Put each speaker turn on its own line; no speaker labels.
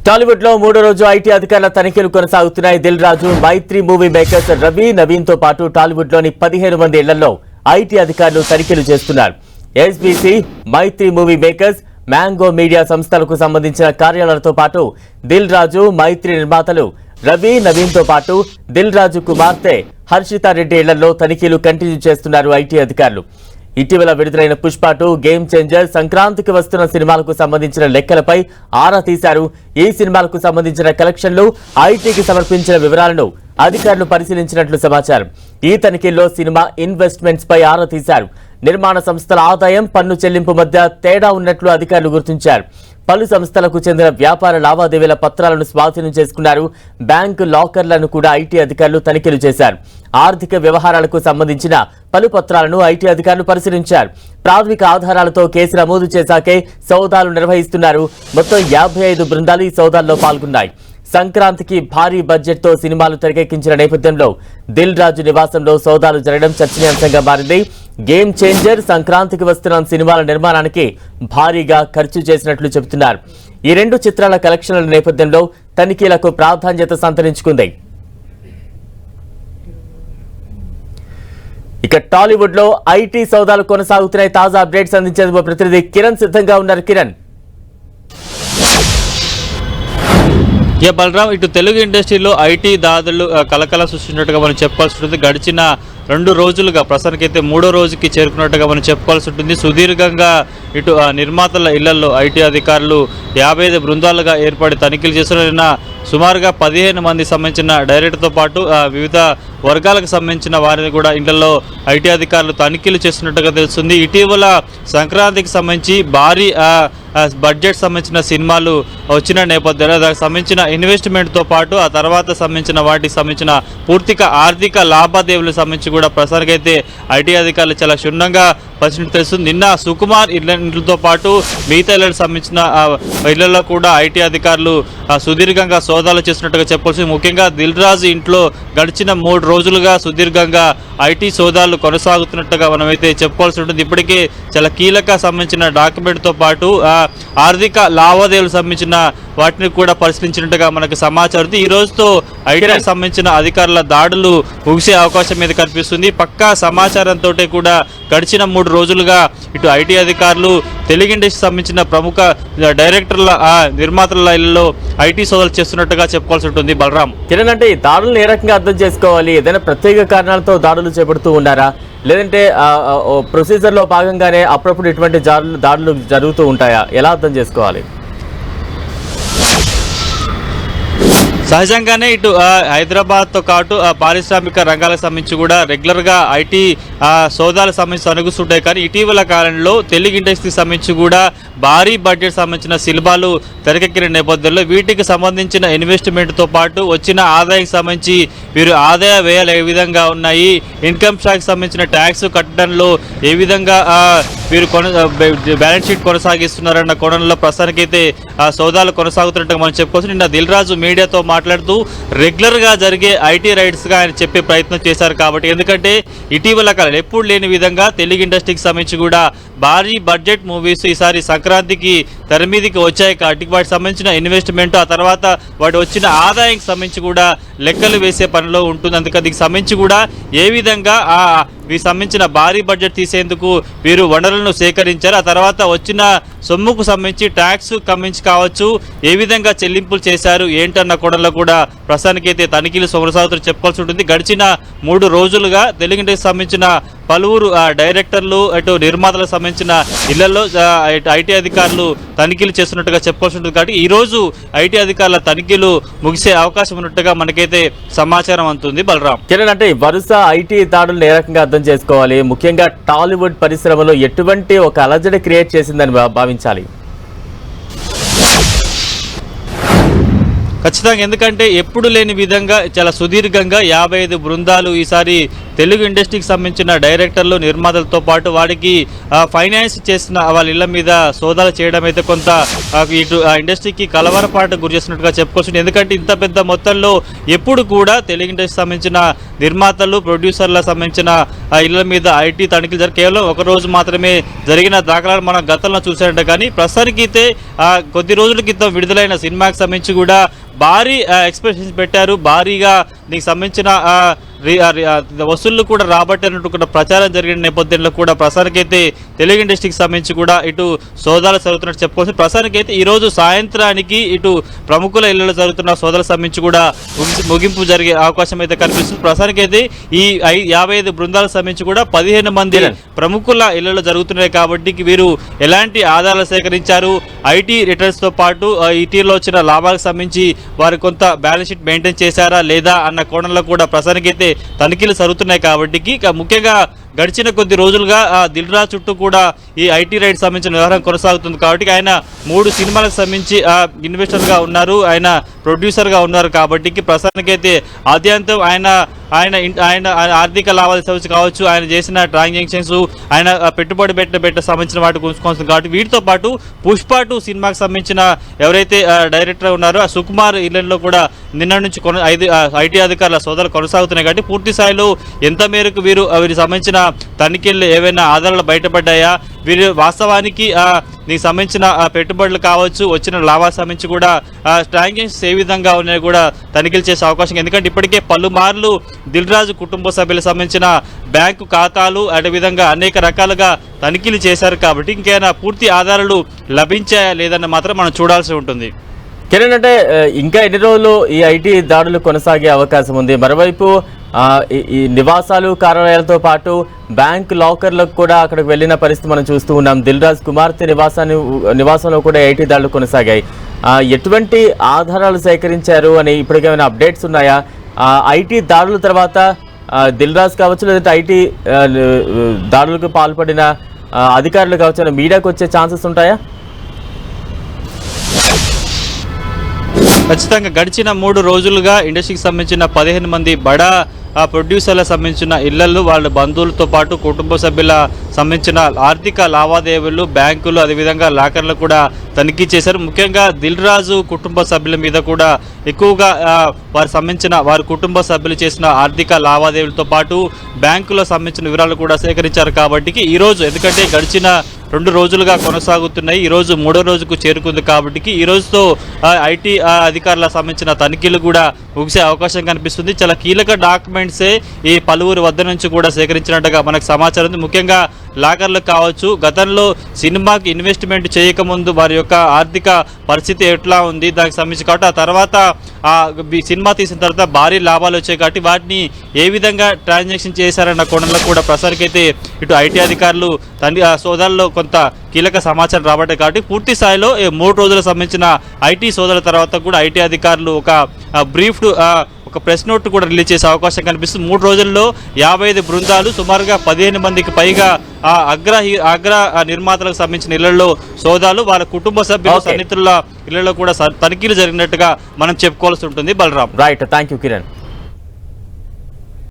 టాలీవుడ్ లో మూడో రోజు ఐటీ అధికారుల తనిఖీలు కొనసాగుతున్నాయి. దిల్ రాజు, మైత్రి మూవీ మేకర్స్ రవి, నవీన్ తో పాటు టాలీవుడ్ లోని 15 మంది ఇళ్లలో ఐటీ అధికారులు తనిఖీలు చేస్తున్నారు. ఎస్బీసీ, మైత్రి మూవీ మేకర్స్, మ్యాంగో మీడియా సంస్థలకు సంబంధించిన కార్యాలయాలతో పాటు దిల్ రాజు, మైత్రి నిర్మాతలు రవి, నవీన్ తో పాటు దిల్ రాజు కుమార్తె హర్షితారెడ్డి ఇళ్లలో తనిఖీలు కంటిన్యూ చేస్తున్నారు ఐటీ అధికారులు. ఇటీవల విడుదలైన పుష్ప 2, గేమ్ చేంజర్, సంక్రాంతికి వస్తున్న సినిమాలకు సంబంధించిన లెక్కలపై ఆరా తీశారు. ఈ సినిమాలకు సంబంధించిన కలెక్షన్లు, ఐటీకి సమర్పించిన వివరాలను అధికారులు పరిశీలించినట్లు సమాచారం. ఈ తనిఖీల్లో సినిమా ఇన్వెస్ట్మెంట్స్ పై ఆరా తీశారు. నిర్మాణ సంస్థల ఆదాయం, పన్ను చెల్లింపు మధ్య తేడా ఉన్నట్లు అధికారులు గుర్తించారు. పలు సంస్థలకు చెందిన వ్యాపార లావాదేవీల పత్రాలను స్వాధీనం చేసుకున్నారు. బ్యాంకు లాకర్లను కూడా ఐటీ అధికారులు తనిఖీలు చేశారు. ఆర్థిక వ్యవహారాలకు సంబంధించిన పలు పత్రాలను ఐటీ అధికారులు పరిశీలించారు. ప్రాథమిక ఆధారాలతో కేసు నమోదు చేశాకే సౌదాలు నిర్వహిస్తున్నారు. మొత్తం 55 బృందాలు ఈ సౌదాల్లో పాల్గొన్నాయి. సంక్రాంతికి భారీ బడ్జెట్ తో సినిమాలు తెరకెక్కించిన నేపథ్యంలో దిల్ రాజు నివాసంలో సౌదాలు జరగడం చర్చనీయాంశంగా మారింది. గేమ్ చేంజర్, సంక్రాంతికి వస్తున్న సినిమాల నిర్మాణానికి భారీగా ఖర్చు చేసినట్లు చెబుతున్నారు. ఈ రెండు చిత్రాల కలెక్షన్ల నేపథ్యంలో తనిఖీలకు ప్రాధాన్యత సంతరించుకుంది. ఇక టాలీవుడ్ లో ఐటీ సౌదాలు కొనసాగుతున్నాయి. తాజా అప్డేట్స్ అందించేందుకు ప్రతినిధి కిరణ్ సిద్ధంగా ఉన్నారు. కిరణ్,
బలరాం, ఇటు తెలుగు ఇండస్ట్రీలో ఐటీ దాడులు కలకల సృష్టించినట్టుగా మనం చెప్పాల్సి ఉంటుంది. గడిచిన 2 రోజులుగా, ప్రస్తుతానికైతే 3వ రోజుకి చేరుకున్నట్టుగా మనం చెప్పుకోవాల్సి ఉంటుంది. సుదీర్ఘంగా ఇటు నిర్మాతల ఇళ్లలో ఐటీ అధికారులు 55 బృందాలుగా ఏర్పడి తనిఖీలు చేస్తున్న సుమారుగా 15 మంది సంబంధించిన డైరెక్టర్తో పాటు వివిధ వర్గాలకు సంబంధించిన వారిని కూడా ఇళ్లలో ఐటీ అధికారులు తనిఖీలు చేస్తున్నట్టుగా తెలుస్తుంది. ఇటీవల సంక్రాంతికి సంబంధించి భారీ బడ్జెట్ సంబంధించిన సినిమాలు వచ్చిన నేపథ్యంలో దానికి సంబంధించిన ఇన్వెస్ట్మెంట్తో పాటు ఆ తర్వాత సంబంధించిన వాటికి సంబంధించిన పూర్తిగా ఆర్థిక లావాదేవీలకు సంబంధించి కూడా ప్రస్తుతానికైతే ఐటీ అధికారులు చాలా క్షుణ్ణంగా పరిశీలన తెలుస్తుంది. నిన్న సుకుమార్ ఇళ్లతో పాటు మిగతా ఇళ్లకు సంబంధించిన ఇళ్లలో కూడా ఐటీ అధికారులు సుదీర్ఘంగా సోదాలు చేస్తున్నట్టుగా చెప్పాల్సింది. ముఖ్యంగా దిల్ రాజు ఇంట్లో గడిచిన 3 రోజులుగా సుదీర్ఘంగా ఐటీ సోదాలు కొనసాగుతున్నట్టుగా మనమైతే చెప్పుకోవాల్సి ఉంటుంది. ఇప్పటికే చాలా కీలక సంబంధించిన డాక్యుమెంట్తో పాటు ఆర్థిక లావాదేవీలకు సంబంధించిన వాటిని కూడా పరిశీలించినట్టుగా మనకు సమాచారం. ఈ రోజుతో ఐటీకి సంబంధించిన అధికారుల దాడులు ముగిసే అవకాశం మీద కనిపిస్తుంది. పక్కా సమాచారంతో కూడా గడిచిన 3 రోజులుగా ఇటు ఐటీ అధికారులు తెలుగు ఇండస్ట్రీకి సంబంధించిన ప్రముఖ డైరెక్టర్ల నిర్మాతల ఇళ్లలో ఐటీ సోదాలు చేస్తున్నట్టుగా చెప్పుకోవాల్సి ఉంటుంది. బలరాం,
కిరణ్, అంటే ఈ దాడులను ఏ రకంగా అర్థం చేసుకోవాలి? ఏదైనా ప్రత్యేక కారణాలతో దాడులు చేపడుతూ ఉన్నారా, లేదంటే ప్రొసీజర్లో భాగంగానే అప్పుడప్పుడు ఇటువంటి దాడులు జరుగుతూ ఉంటాయా? ఎలా అర్థం చేసుకోవాలి?
సహజంగానే ఇటు హైదరాబాద్తో పాటు పారిశ్రామిక రంగాలకు సంబంధించి కూడా రెగ్యులర్గా ఐటీ సోదాలకు సంబంధించి అనుగుతుంటాయి. కానీ ఇటీవల కాలంలో తెలుగు ఇండస్ట్రీకి సంబంధించి కూడా భారీ బడ్జెట్ సంబంధించిన సినిమాలు తెరకెక్కిన నేపథ్యంలో వీటికి సంబంధించిన ఇన్వెస్ట్మెంట్తో పాటు వచ్చిన ఆదాయానికి సంబంధించి వీరు ఆదాయ వ్యయాలు ఏ విధంగా ఉన్నాయి, ఇన్కమ్ ట్యాక్స్ సంబంధించిన ట్యాక్స్ కట్టడంలో ఏ విధంగా వీరు బ్యాలెన్స్ షీట్ కొనసాగిస్తున్నారన్న కోణంలో ప్రస్తుతానికైతే సోదాలు కొనసాగుతున్నట్టుగా మనం చెప్పుకోవచ్చు. నిన్న దిల్ రాజు మీడియాతో మాట్లాడుతూ రెగ్యులర్గా జరిగే ఐటీ రైడ్స్గా ఆయన చెప్పే ప్రయత్నం చేశారు. కాబట్టి ఎందుకంటే ఇటీవల కాలం ఎప్పుడు లేని విధంగా తెలుగు ఇండస్ట్రీకి సంబంధించి కూడా భారీ బడ్జెట్ మూవీస్ ఈసారి సంక్రాంతికి తెర మీదకి వచ్చాయి. కాబట్టి వాటికి సంబంధించిన ఇన్వెస్ట్మెంట్, ఆ తర్వాత వాటి వచ్చిన ఆదాయానికి సంబంధించి కూడా లెక్కలు వేసే పనిలో ఉంటుంది. అందుకని దీనికి సంబంధించి కూడా ఏ విధంగా వీరికి సంబంధించిన భారీ బడ్జెట్ తీసేందుకు వీరు వనరులను సేకరించారు, ఆ తర్వాత వచ్చిన సొమ్ముకు సంబంధించి ట్యాక్స్ సంబంధించి కావచ్చు ఏ విధంగా చెల్లింపులు చేశారు ఏంటన్న కోణంలో కూడా ప్రస్తుతానికైతే తనిఖీలు కొనసాగుతూ చెప్పుకోవాల్సి ఉంటుంది. గడిచిన 3 రోజులుగా తెలుగు ఇండస్ట్రీకి సంబంధించిన పలువురు డైరెక్టర్లు అటు నిర్మాతలకు సంబంధించిన ఇళ్లలో ఐటీ అధికారులు తనిఖీలు చేస్తున్నట్టుగా చెప్పుకోవాల్సి ఉంటుంది. కాబట్టి ఈరోజు ఐటీ అధికారుల తనిఖీలు ముగిసే అవకాశం ఉన్నట్టుగా మనకైతే సమాచారం అందుతుంది. బలరాం,
కిరణ్, అంటే వరుస ఐటీ దాడులను ఏ రకంగా అర్థం చేసుకోవాలి? ముఖ్యంగా టాలీవుడ్ పరిశ్రమలో ఎటువంటి ఒక అలజడి క్రియేట్ చేసిందని భావించాలి?
ఖచ్చితంగా, ఎందుకంటే ఎప్పుడు లేని విధంగా చాలా సుదీర్ఘంగా 55 బృందాలు ఈసారి తెలుగు ఇండస్ట్రీకి సంబంధించిన డైరెక్టర్లు నిర్మాతలతో పాటు వారికి ఫైనాన్స్ చేసిన వాళ్ళ ఇళ్ల మీద సోదాలు చేయడం అయితే కొంత ఇటు ఇండస్ట్రీకి కలవరపాటు గురి చేస్తున్నట్టుగా చెప్పుకోవచ్చు. ఎందుకంటే ఇంత పెద్ద మొత్తంలో ఎప్పుడు కూడా తెలుగు ఇండస్ట్రీకి సంబంధించిన నిర్మాతలు ప్రొడ్యూసర్లకు సంబంధించిన ఇళ్ల మీద ఐటీ తనిఖీలు కేవలం ఒక రోజు మాత్రమే జరిగిన దాఖలాలు మనం గతంలో చూసారంట. కానీ ప్రస్తుతానికి అయితే కొద్ది రోజుల క్రితం విడుదలైన సినిమాకి సంబంధించి కూడా భారీ ఎక్స్పెక్టేషన్స్ పెట్టారు. భారీగా దీనికి సంబంధించిన వసూళ్లు కూడా రాబట్టినట్టు ప్రచారం జరిగిన నేపథ్యంలో కూడా ప్రసారానికైతే తెలుగు ఇండస్ట్రీకి సంబంధించి కూడా ఇటు సోదాలు జరుగుతున్నట్టు చెప్పుకోవచ్చు. ప్రసారానికైతే ఈరోజు సాయంత్రానికి ఇటు ప్రముఖుల ఇళ్లలో జరుగుతున్న సోదాలకు సంబంధించి కూడా ముగింపు జరిగే అవకాశం అయితే కనిపిస్తుంది. ప్రసారానికైతే ఈ 55 బృందాలకు సంబంధించి కూడా 15 మంది ప్రముఖుల ఇళ్లలో జరుగుతున్నాయి. కాబట్టి వీరు ఎలాంటి ఆధారాలు సేకరించారు, ఐటీ రిటర్న్స్ తో పాటు ఈటీలో వచ్చిన లాభాలకు సంబంధించి వారు కొంత బ్యాలెన్స్ షీట్ మెయింటైన్ చేశారా లేదా అన్న కోణంలో కూడా ప్రసారానికైతే తనిఖీలు జరుగుతున్నాయి. కాబట్టి ముఖ్యంగా గడిచిన కొద్ది రోజులుగా దిల్ రాజు చుట్టూ కూడా ఈ ఐటీ రైట్ సంబంధించిన వ్యవహారం కొనసాగుతుంది. కాబట్టి ఆయన 3 సినిమాలకు సంబంధించి ఇన్వెస్టర్గా ఉన్నారు, ఆయన ప్రొడ్యూసర్గా ఉన్నారు. కాబట్టి ప్రస్తుతానికైతే ఆద్యంతం ఆయన ఆర్థిక లావాదేవీలు కావచ్చు, ఆయన చేసిన ట్రాన్సాక్షన్స్, ఆయన పెట్టుబడి పెట్ట సంబంధించిన వాటి గురించి కాబట్టి వీటితో పాటు పుష్ప 2 సినిమాకి సంబంధించిన ఎవరైతే డైరెక్టర్ ఉన్నారో ఆ సుకుమార్ ఇళ్లలో కూడా నిన్న నుంచి 5 ఐటీ అధికారుల సోదాలు కొనసాగుతున్నాయి. కాబట్టి పూర్తి స్థాయిలో ఎంత మేరకు వీరికి సంబంధించిన తనిఖీలు ఏవైనా ఆధారాలు బయటపడ్డాయా, వీరు వాస్తవానికి దీనికి సంబంధించిన పెట్టుబడులు కావచ్చు, వచ్చిన లాభాలకు సంబంధించి కూడా ట్రాన్సాక్షన్స్ ఏ విధంగా ఉన్నాయో కూడా తనిఖీలు చేసే అవకాశం. ఎందుకంటే ఇప్పటికే పలుమార్లు దిల్ రాజు కుటుంబ సభ్యులకు సంబంధించిన బ్యాంకు ఖాతాలు అదేవిధంగా అనేక రకాలుగా తనిఖీలు చేశారు. కాబట్టి ఇంకేమైనా పూర్తి ఆధారాలు లభించాయా లేదన్న మాత్రం మనం చూడాల్సి ఉంటుంది.
కిరణ్, అంటే ఇంకా ఎన్ని రోజులు ఈ ఐటీ దాడులు కొనసాగే అవకాశం ఉంది? మరోవైపు ఈ నివాసాలు కార్యాలయాలతో పాటు బ్యాంక్ లాకర్లకు కూడా అక్కడికి వెళ్ళిన పరిస్థితి మనం చూస్తూ ఉన్నాం. దిల్ రాజు కుమార్తె నివాసంలో కూడా ఐటీ దాడులు కొనసాగాయి. ఎటువంటి ఆధారాలు సేకరించారు అని ఇప్పటికేమైనా అప్డేట్స్ ఉన్నాయా? ఐటీ దాడుల తర్వాత దిల్ రాజు కావచ్చు లేదంటే ఐటీ దాడులకు పాల్పడిన అధికారులు కావచ్చు మీడియాకు వచ్చే ఛాన్సెస్ ఉంటాయా?
ఖచ్చితంగా గడిచిన 3 రోజులుగా ఇండస్ట్రీకి సంబంధించిన 15 మంది బడా ప్రొడ్యూసర్లకు సంబంధించిన ఇళ్లలో వాళ్ళ బంధువులతో పాటు కుటుంబ సభ్యుల సంబంధించిన ఆర్థిక లావాదేవీలు, బ్యాంకులు, అదేవిధంగా లాకర్లు కూడా తనిఖీ చేశారు. ముఖ్యంగా దిల్ రాజు కుటుంబ సభ్యుల మీద కూడా ఎక్కువగా వారి కుటుంబ సభ్యులు చేసిన ఆర్థిక లావాదేవీలతో పాటు బ్యాంకులో సంబంధించిన వివరాలు కూడా సేకరించారు. కాబట్టి ఈరోజు ఎందుకంటే గడిచిన 2 రోజులుగా కొనసాగుతున్నాయి, ఈరోజు 3వ రోజుకు చేరుకుంది. కాబట్టి ఈ రోజుతో ఐటీ అధికారులకు సంబంధించిన తనిఖీలు కూడా ముగిసే అవకాశం కనిపిస్తుంది. చాలా కీలక డాక్యుమెంట్సే ఈ పలువురు వద్ద నుంచి కూడా సేకరించినట్టుగా మనకు సమాచారం ఉంది. ముఖ్యంగా లాకర్లు కావచ్చు, గతంలో సినిమాకి ఇన్వెస్ట్మెంట్ చేయకముందు వారి యొక్క ఆర్థిక పరిస్థితి ఎట్లా ఉంది దానికి సంబంధించి కాబట్టి ఆ తర్వాత సినిమా తీసిన తర్వాత భారీ లాభాలు వచ్చాయి. కాబట్టి వాటిని ఏ విధంగా ట్రాన్సాక్షన్ చేశారన్న కోణంలో కూడా ప్రసారికైతే ఇటు ఐటీ అధికారులు సోదాల్లో కొంత కీలక సమాచారం రాబట్టాయి. కాబట్టి పూర్తి స్థాయిలో 3 రోజులకు సంబంధించిన ఐటీ సోదాల తర్వాత కూడా ఐటీ అధికారులు ఒక ప్రెస్ నోట్ కూడా రిలీజ్ చేసే అవకాశం కనిపిస్తుంది. 3 రోజుల్లో 55 బృందాలు సుమారుగా 15 మందికి పైగా అగ్ర నిర్మాతలకు సంబంధించిన ఇళ్లలో సోదాలు, వాళ్ళ కుటుంబ సభ్యులు సన్నిహితుల ఇళ్లలో కూడా తనిఖీలు జరిగినట్టుగా మనం చెప్పుకోవాల్సి ఉంటుంది. Balaram.
Right, thank you Kiran.